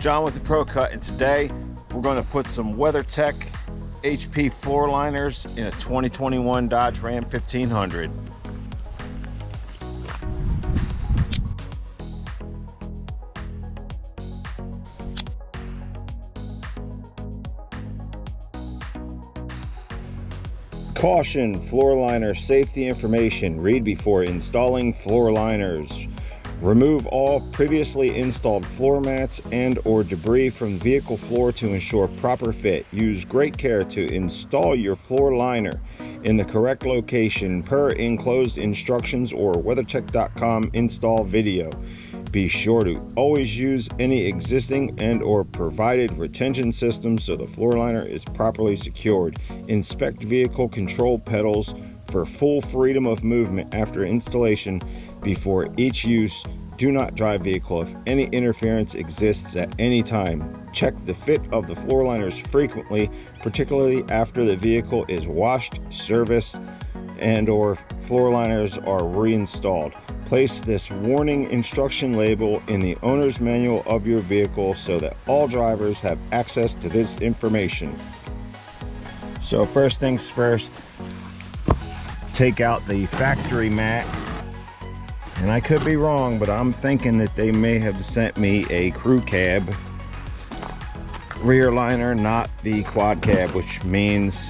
John with the Pro Cut, and today we're going to put some WeatherTech HP floor liners in a 2021 Dodge Ram 1500. Caution, floor liner safety information. Read before installing floor liners. Remove all previously installed floor mats and or debris from the vehicle floor to ensure proper fit. Use great care to install your floor liner in the correct location per enclosed instructions or WeatherTech.com install video. Be sure to always use any existing and or provided retention systems so the floor liner is properly secured. Inspect vehicle control pedals for full freedom of movement after installation. Before each use, do not drive vehicle if any interference exists at any time. Check the fit of the floor liners frequently, particularly after the vehicle is washed, serviced, and or floor liners are reinstalled. Place this warning instruction label in the owner's manual of your vehicle so that all drivers have access to this information. So first things first, take out the factory mat. And I could be wrong, but I'm thinking that they may have sent me a crew cab rear liner, not the quad cab, which means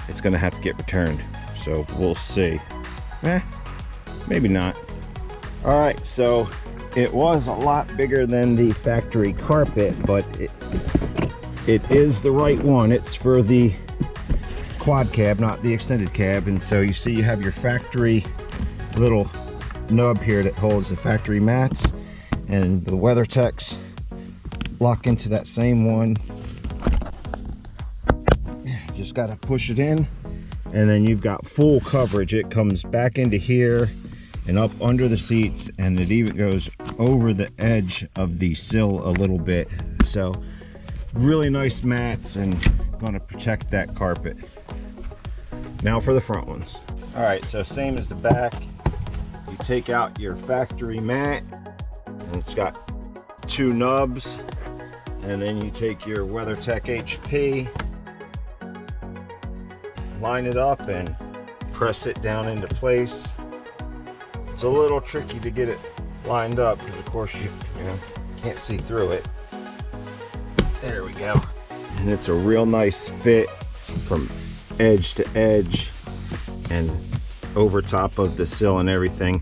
it's gonna have to get returned. So we'll see. Maybe not. All right, so it was a lot bigger than the factory carpet, but it is the right one. It's for the quad cab, not the extended cab. And so you see you have your factory little nub here that holds the factory mats, and the WeatherTechs lock into that same one. Just got to push it in, and then you've got full coverage. It comes back into here and up under the seats, and it even goes over the edge of the sill a little bit. So really nice mats and going to protect that carpet. Now for the front ones. All right, so same as the back. You take out your factory mat, and it's got two nubs, and then you take your WeatherTech HP, line it up and press it down into place. It's a little tricky to get it lined up because of course you can't see through it. There we go. And it's a real nice fit from edge to edge and over top of the sill and everything.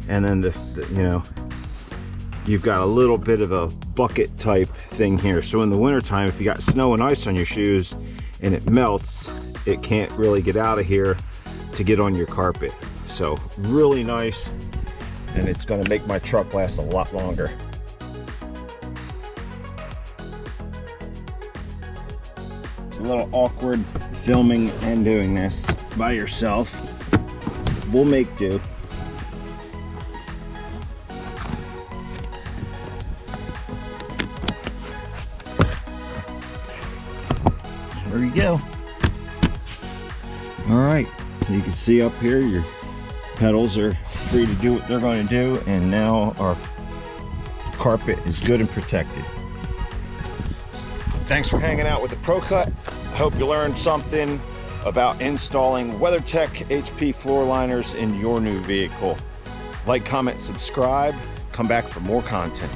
And then you've got a little bit of a bucket type thing here, so in the winter time if you got snow and ice on your shoes and it melts, it can't really get out of here to get on your carpet. So really nice, and it's going to make my truck last a lot longer. It's a little awkward filming and doing this by yourself. We'll make do. There you go. All right, so you can see up here your pedals are free to do what they're going to do, and now our carpet is good and protected. Thanks for hanging out with the Pro Cut. I hope you learned something about installing WeatherTech HP floor liners in your new vehicle. Like, comment, subscribe, come back for more content.